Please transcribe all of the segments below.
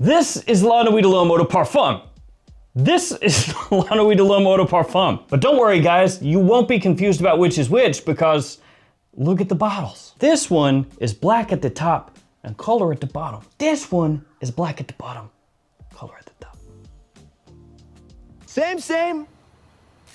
This is La Nuit de l'Homme Eau de Parfum. This is La Nuit de l'Homme Eau de Parfum. But don't worry guys, you won't be confused about which is which because look at the bottles. This one is black at the top and color at the bottom. This one is black at the bottom, color at the top. Same,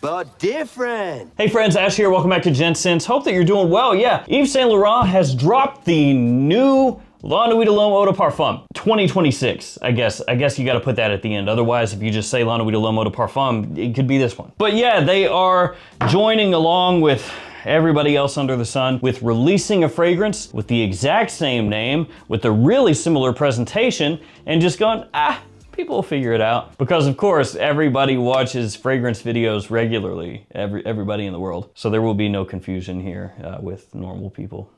but different. Hey friends, Ash here, welcome back to Gents. Hope that you're doing well. Yeah, Yves Saint Laurent has dropped the new La Nuit de l'Homme Eau de Parfum 2026. I guess you gotta put that at the end. Otherwise, if you just say La Nuit de l'Homme Eau de Parfum, it could be this one. But yeah, they are joining along with everybody else under the sun with releasing a fragrance with the exact same name, with a really similar presentation, and just going, people will figure it out. Because of course, everybody watches fragrance videos regularly, everybody in the world. So there will be no confusion here with normal people.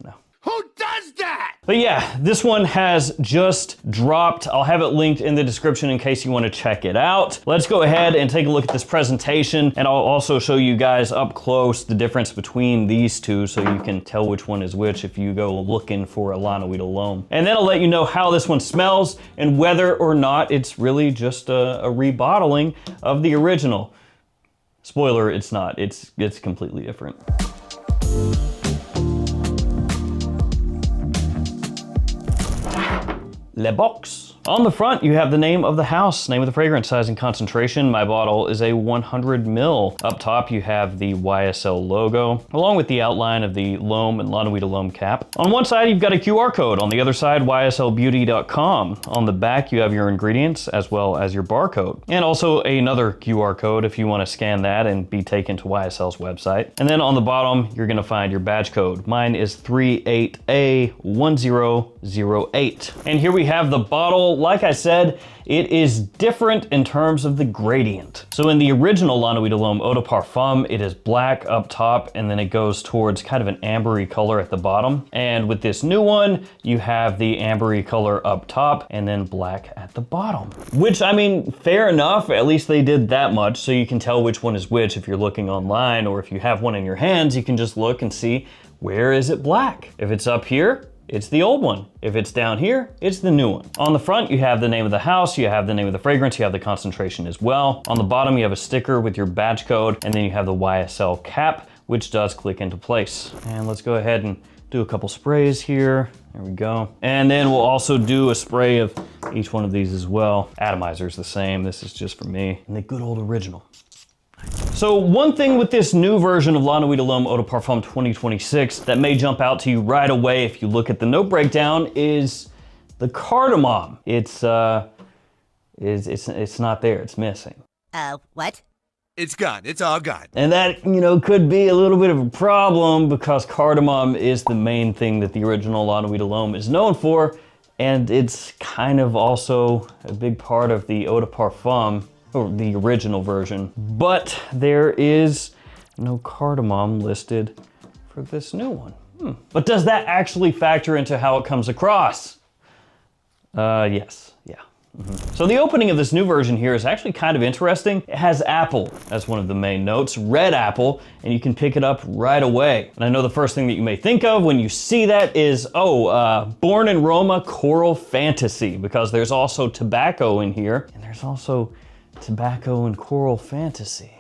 No. Who does that? But yeah, this one has just dropped. I'll have it linked in the description in case you want to check it out. Let's go ahead and take a look at this presentation, and I'll also show you guys up close the difference between these two so you can tell which one is which if you go looking for a La Nuit de l'Homme. And then I'll let you know how this one smells and whether or not it's really just a rebottling of the original. Spoiler, it's not. It's completely different. Le Box. On the front, you have the name of the house, name of the fragrance, size and concentration. My bottle is a 100 ml. Up top, you have the YSL logo, along with the outline of the L'Homme and La Nuit de l'Homme cap. On one side, you've got a QR code. On the other side, yslbeauty.com. On the back, you have your ingredients as well as your barcode. And also another QR code if you want to scan that and be taken to YSL's website. And then on the bottom, you're going to find your badge code. Mine is 38A1008. And here we have the bottle. Like I said, it is different in terms of the gradient. So in the original La Nuit de l'Homme Eau de Parfum, it is black up top and then it goes towards kind of an ambery color at the bottom. And with this new one, you have the ambery color up top and then black at the bottom. Which, I mean, fair enough. At least they did that much so you can tell which one is which if you're looking online, or if you have one in your hands, you can just look and see where is it black. If it's up here, it's the old one. If it's down here, it's the new one. On the front, you have the name of the house, you have the name of the fragrance, you have the concentration as well. On the bottom, you have a sticker with your badge code, and then you have the YSL cap, which does click into place. And let's go ahead and do a couple sprays here. There we go. And then we'll also do a spray of each one of these as well. Atomizer's the same. This is just for me. And the good old original. So one thing with this new version of La Nuit de l'Homme Eau de Parfum 2026 that may jump out to you right away if you look at the note breakdown is the cardamom. It's not there, it's missing. What? It's gone, it's all gone. And that, could be a little bit of a problem because cardamom is the main thing that the original La Nuit de l'Homme is known for, and it's kind of also a big part of the Eau de Parfum, or the original version, but there is no cardamom listed for this new one. But does that actually factor into how it comes across? Yes, yeah. So the opening of this new version here is actually kind of interesting. It has apple as one of the main notes, red apple, and you can pick it up right away. And I know the first thing that you may think of when you see that is, Born in Roma Coral Fantasy, because there's also tobacco in here, and there's also tobacco and coral fantasy.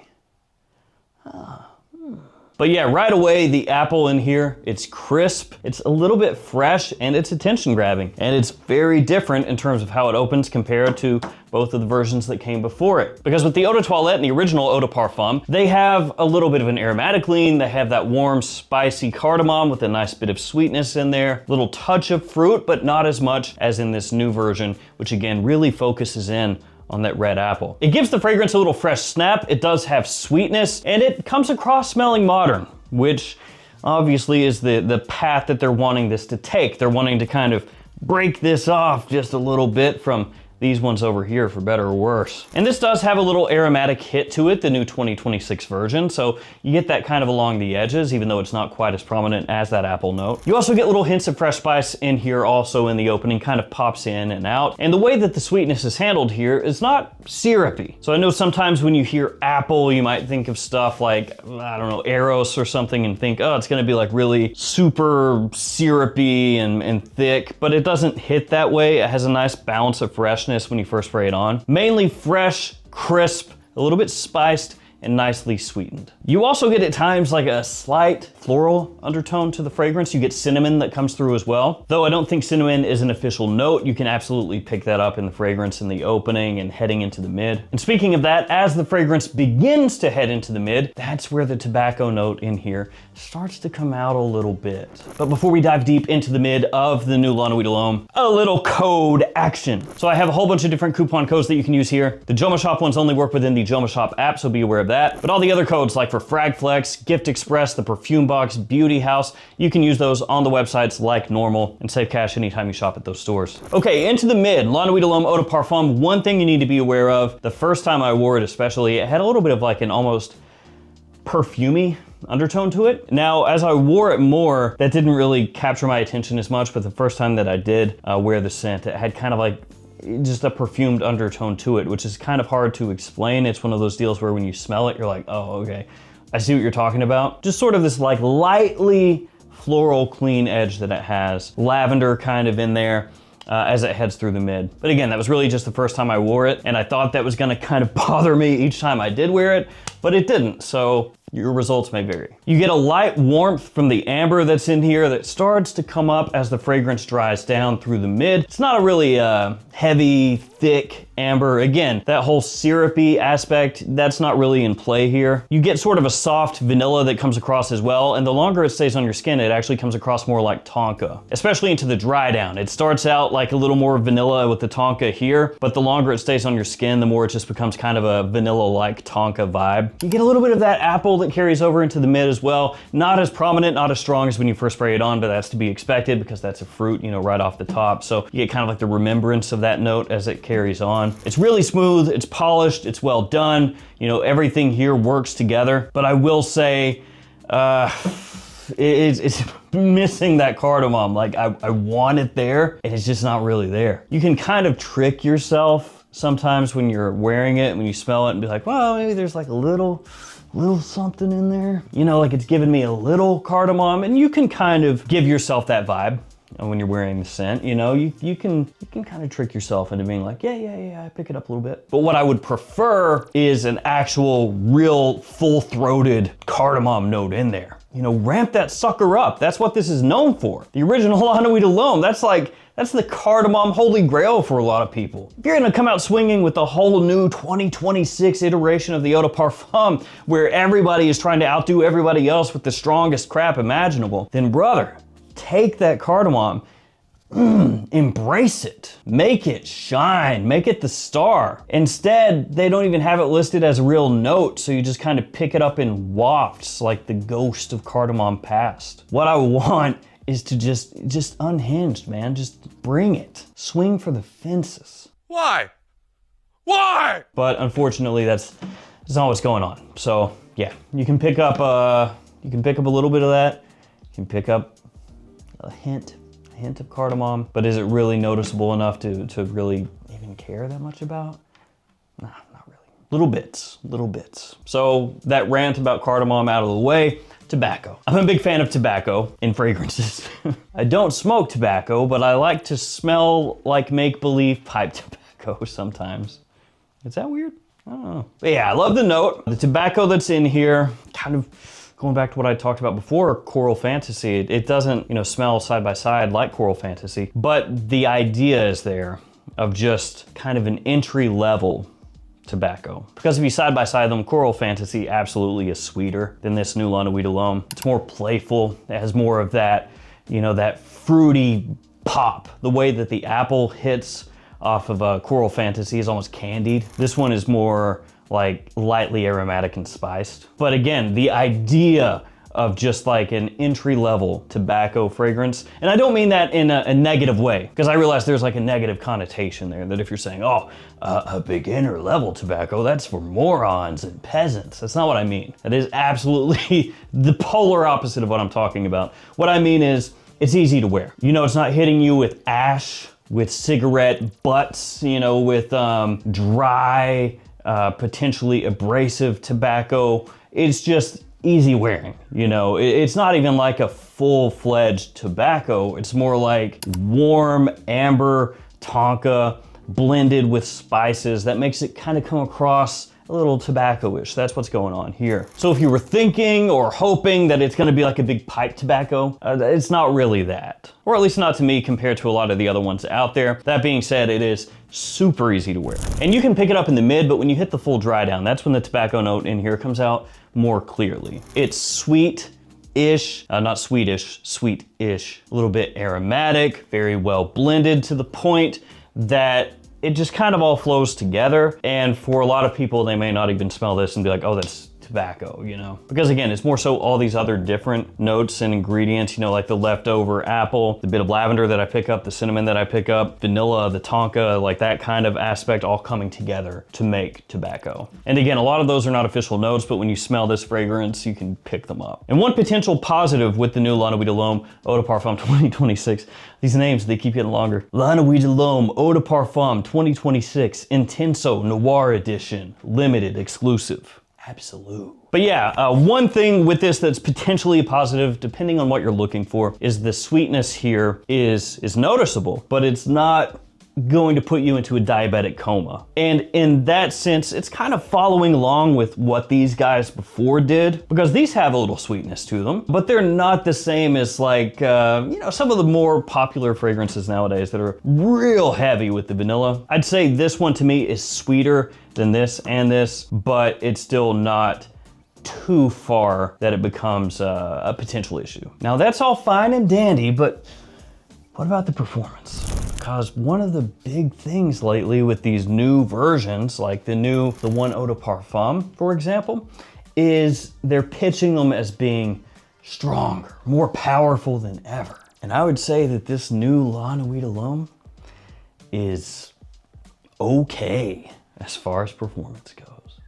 But yeah, right away, the apple in here, it's crisp, it's a little bit fresh, and it's attention grabbing. And it's very different in terms of how it opens compared to both of the versions that came before it. Because with the Eau de Toilette and the original Eau de Parfum, they have a little bit of an aromatic lean, they have that warm, spicy cardamom with a nice bit of sweetness in there, little touch of fruit, but not as much as in this new version, which again, really focuses in on that red apple. It gives the fragrance a little fresh snap, it does have sweetness, and it comes across smelling modern, which obviously is the path that they're wanting this to take. They're wanting to kind of break this off just a little bit from these ones over here, for better or worse. And this does have a little aromatic hit to it, the new 2026 version, so you get that kind of along the edges, even though it's not quite as prominent as that apple note. You also get little hints of fresh spice in here also in the opening, kind of pops in and out. And the way that the sweetness is handled here is not syrupy. So I know sometimes when you hear apple, you might think of stuff like, I don't know, Eros or something and think, oh, it's gonna be like really super syrupy and thick, but it doesn't hit that way. It has a nice balance of freshness when you first spray it on. Mainly fresh, crisp, a little bit spiced, and nicely sweetened. You also get at times like a slight floral undertone to the fragrance. You get cinnamon that comes through as well. Though I don't think cinnamon is an official note, you can absolutely pick that up in the fragrance in the opening and heading into the mid. And speaking of that, as the fragrance begins to head into the mid, that's where the tobacco note in here starts to come out a little bit. But before we dive deep into the mid of the new La Nuit de l'Homme, a little code action. So I have a whole bunch of different coupon codes that you can use here. The JOMASHOP ones only work within the JOMASHOP app, so be aware of that. But all the other codes, like for Fragflex, Gift Express, the Perfume Box, Beauty House, you can use those on the websites like normal and save cash anytime you shop at those stores. Okay, into the mid, La Nuit de l'Homme Eau de Parfum. One thing you need to be aware of, the first time I wore it especially, it had a little bit of like an almost perfumey undertone to it. Now, as I wore it more, that didn't really capture my attention as much, but the first time that I did wear the scent, it had kind of like just a perfumed undertone to it, which is kind of hard to explain. It's one of those deals where when you smell it, you're like, oh, okay, I see what you're talking about. Just sort of this like lightly floral clean edge that it has. Lavender kind of in there as it heads through the mid. But again, that was really just the first time I wore it, and I thought that was gonna kind of bother me each time I did wear it, but it didn't, so your results may vary. You get a light warmth from the amber that's in here that starts to come up as the fragrance dries down through the mid. It's not a really heavy, thick amber. Again, that whole syrupy aspect, that's not really in play here. You get sort of a soft vanilla that comes across as well, and the longer it stays on your skin, it actually comes across more like tonka, especially into the dry down. It starts out like a little more vanilla with the tonka here, but the longer it stays on your skin, the more it just becomes kind of a vanilla-like tonka vibe. You get a little bit of that apple that carries over into the mid as well. Not as prominent, not as strong as when you first spray it on, but that's to be expected because that's a fruit, you know, right off the top. So you get kind of like the remembrance of that note as it carries on. It's really smooth, it's polished, it's well done. You know, everything here works together, but I will say, it's missing that cardamom. Like I want it there, and it's just not really there. You can kind of trick yourself sometimes when you're wearing it, when you smell it and be like, well, maybe there's like a little something in there. You know, like it's giving me a little cardamom, and you can kind of give yourself that vibe when you're wearing the scent. You know, you can kind of trick yourself into being like, yeah, I pick it up a little bit. But what I would prefer is an actual real full-throated cardamom note in there. You know, ramp that sucker up. That's what this is known for. The original La Nuit de l'Homme, that's the cardamom holy grail for a lot of people. If you're gonna come out swinging with the whole new 2026 iteration of the Eau de Parfum, where everybody is trying to outdo everybody else with the strongest crap imaginable, then brother, take that cardamom, embrace it, make it shine, make it the star. Instead, they don't even have it listed as a real note, so you just kind of pick it up in wafts like the ghost of cardamom past. What I want is to just unhinged, man. Just bring it. Swing for the fences. Why? Why? But unfortunately, that's not what's going on. So yeah, you can pick up a little bit of that. You can pick up a hint of cardamom, but is it really noticeable enough to really even care that much about? Nah, not really. Little bits. So that rant about cardamom out of the way. Tobacco. I'm a big fan of tobacco in fragrances. I don't smoke tobacco, but I like to smell like make-believe pipe tobacco sometimes. Is that weird? I don't know. But yeah, I love the note. The tobacco that's in here, kind of going back to what I talked about before, Coral Fantasy. It doesn't, you know, smell side by side like Coral Fantasy, but the idea is there of just kind of an entry level tobacco. Because if you side by side them, Coral Fantasy absolutely is sweeter than this new La Nuit de l'Homme. It's more playful. It has more of that, you know, that fruity pop. The way that the apple hits off of Coral Fantasy is almost candied. This one is more like lightly aromatic and spiced. But again, the idea of just like an entry-level tobacco fragrance. And I don't mean that in a negative way, because I realize there's like a negative connotation there, that if you're saying, oh, a beginner level tobacco, that's for morons and peasants. That's not what I mean. That is absolutely the polar opposite of what I'm talking about. What I mean is, it's easy to wear. You know, it's not hitting you with ash, with cigarette butts, you know, with dry, potentially abrasive tobacco. It's just easy wearing, you know. It's not even like a full-fledged tobacco. It's more like warm amber tonka blended with spices that makes it kind of come across a little tobacco-ish. That's what's going on here. So if you were thinking or hoping that it's gonna be like a big pipe tobacco, it's not really that. Or at least not to me compared to a lot of the other ones out there. That being said, it is super easy to wear. And you can pick it up in the mid, but when you hit the full dry down, that's when the tobacco note in here comes out more clearly. It's sweet-ish, not sweetish, sweet-ish. A little bit aromatic, very well blended to the point that it just kind of all flows together. And for a lot of people, they may not even smell this and be like, oh, that's tobacco, you know? Because again, it's more so all these other different notes and ingredients, you know, like the leftover apple, the bit of lavender that I pick up, the cinnamon that I pick up, vanilla, the tonka, like that kind of aspect all coming together to make tobacco. And again, a lot of those are not official notes, but when you smell this fragrance, you can pick them up. And one potential positive with the new La Nuit de l'Homme Eau de Parfum 2026, these names, they keep getting longer. La Nuit de l'Homme Eau de Parfum 2026 Intenso Noir Edition, limited, exclusive. Absolute. But yeah, one thing with this that's potentially a positive, depending on what you're looking for, is the sweetness here is noticeable, but it's not going to put you into a diabetic coma. And in that sense, it's kind of following along with what these guys before did, because these have a little sweetness to them, but they're not the same as like, you know, some of the more popular fragrances nowadays that are real heavy with the vanilla. I'd say this one to me is sweeter than this and this, but it's still not too far that it becomes a potential issue. Now that's all fine and dandy, but what about the performance? Because one of the big things lately with these new versions, like the one Eau de Parfum, for example, is they're pitching them as being stronger, more powerful than ever. And I would say that this new La Nuit de l'Homme is okay as far as performance goes.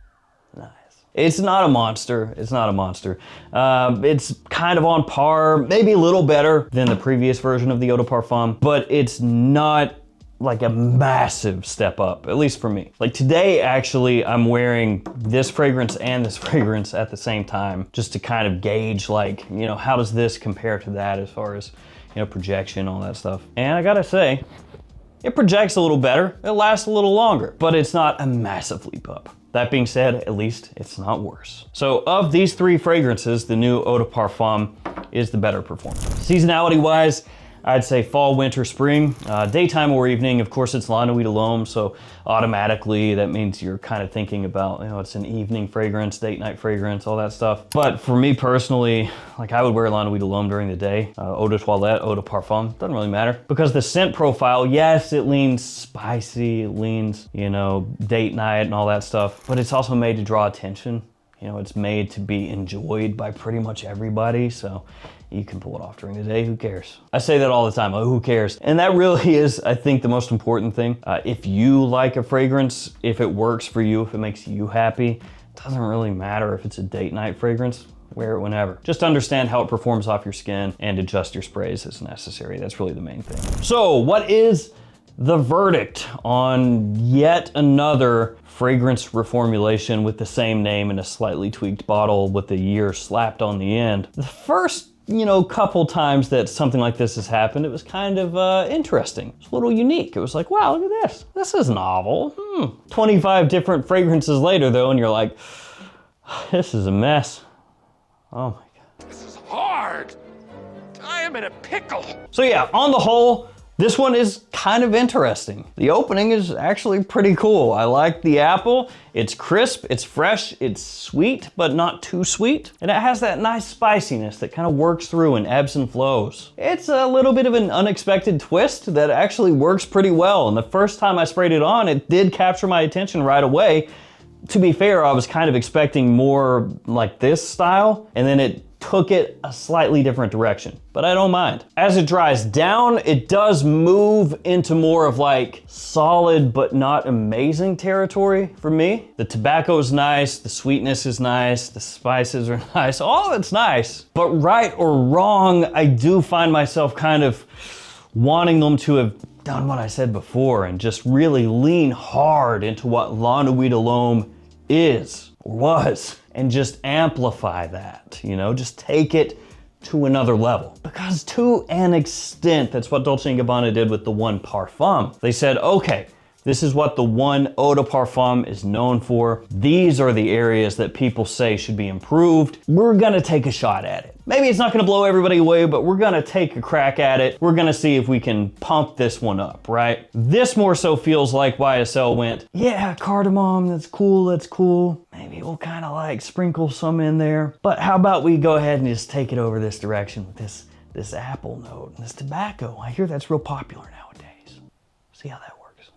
Nice. It's not a monster. It's not a monster. It's kind of on par, maybe a little better than the previous version of the Eau de Parfum, but it's not like a massive step up, at least for me. Like today, actually, I'm wearing this fragrance and this fragrance at the same time, just to kind of gauge, like, you know, how does this compare to that as far as, you know, projection, all that stuff. And I gotta say, it projects a little better, it lasts a little longer, but it's not a massive leap up. That being said, at least it's not worse. So of these three fragrances, the new Eau de Parfum is the better performer. Seasonality wise, I'd say fall, winter, spring, daytime or evening. Of course, it's La Nuit de l'Homme, so automatically that means you're kind of thinking about, you know, it's an evening fragrance, date night fragrance, all that stuff. But for me personally, like I would wear La Nuit de l'Homme during the day. Eau de Toilette, Eau de Parfum, doesn't really matter. Because the scent profile, yes, it leans spicy, it leans, you know, date night and all that stuff, but it's also made to draw attention. You know, it's made to be enjoyed by pretty much everybody, so you can pull it off during the day, who cares? I say that all the time, oh, who cares? And that really is, I think, the most important thing. If you like a fragrance, if it works for you, if it makes you happy, it doesn't really matter if it's a date night fragrance, wear it whenever. Just understand how it performs off your skin and adjust your sprays as necessary. That's really the main thing. So what is the verdict on yet another fragrance reformulation with the same name in a slightly tweaked bottle with the year slapped on the end? The first, you know, couple times that something like this has happened, it was kind of interesting. It's a little unique. It was like, wow, look at this. This is novel. 25 different fragrances later though, and you're like, this is a mess. Oh my God. This is hard. I am in a pickle. So yeah, on the whole, this one is kind of interesting. The opening is actually pretty cool. I like the apple. It's crisp, it's fresh, it's sweet, but not too sweet. And it has that nice spiciness that kind of works through and ebbs and flows. It's a little bit of an unexpected twist that actually works pretty well. And the first time I sprayed it on, it did capture my attention right away. To be fair, I was kind of expecting more like this style, and then it took it a slightly different direction, but I don't mind. As it dries down, it does move into more of like solid but not amazing territory for me. The tobacco is nice, the sweetness is nice, the spices are nice, all of it's nice. But right or wrong, I do find myself kind of wanting them to have done what I said before and just really lean hard into what La Nuit de l'Homme is or was and just amplify that, you know, just take it to another level. Because to an extent, that's what Dolce & Gabbana did with the one parfum. They said, okay, this is what the one eau de parfum is known for. These are the areas that people say should be improved. We're gonna take a shot at it. Maybe it's not gonna blow everybody away, but we're gonna take a crack at it. We're gonna see if we can pump this one up, right? This more so feels like YSL went, yeah, cardamom, that's cool, that's cool. Maybe we'll kind of like sprinkle some in there. But how about we go ahead and just take it over this direction with this apple note and this tobacco. I hear that's real popular nowadays. See how that works.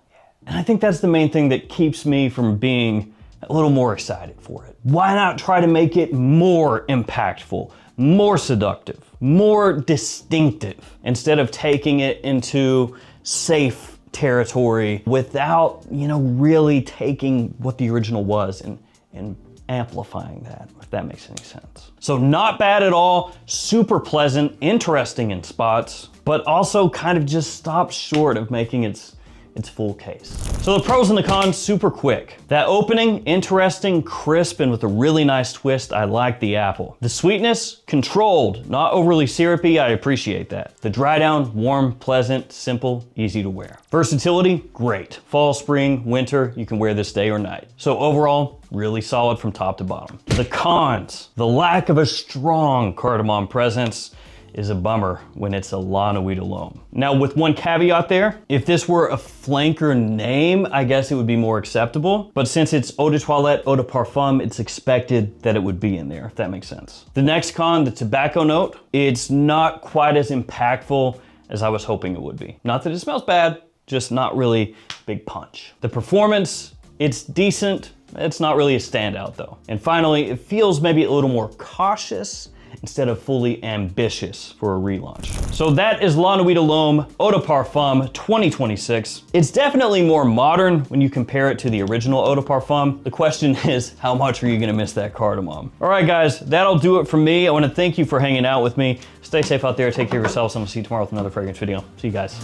And I think that's the main thing that keeps me from being a little more excited for it. Why not try to make it more impactful, more seductive, more distinctive, instead of taking it into safe territory without, you know, really taking what the original was and amplifying that, if that makes any sense. So not bad at all, super pleasant, interesting in spots, but also kind of just stops short of making its full case. So the pros and the cons, super quick. That opening, interesting, crisp, and with a really nice twist. I like the apple. The sweetness, controlled, not overly syrupy. I appreciate that. The dry down, warm, pleasant, simple, easy to wear. Versatility, great. Fall, spring, winter, you can wear this day or night. So overall, really solid from top to bottom. The cons, the lack of a strong cardamom presence is a bummer when it's a La Nuit de l'Homme. Now with one caveat there, if this were a flanker name, I guess it would be more acceptable. But since it's eau de toilette, eau de parfum, it's expected that it would be in there, if that makes sense. The next con, the tobacco note, it's not quite as impactful as I was hoping it would be. Not that it smells bad, just not really big punch. The performance, it's decent. It's not really a standout though. And finally, it feels maybe a little more cautious instead of fully ambitious for a relaunch. So that is La Nuit de l'Homme Eau de Parfum 2026. It's definitely more modern when you compare it to the original Eau de Parfum. The question is, how much are you gonna miss that cardamom? All right guys, that'll do it for me. I wanna thank you for hanging out with me. Stay safe out there, take care of yourselves, and we'll see you tomorrow with another fragrance video. See you guys.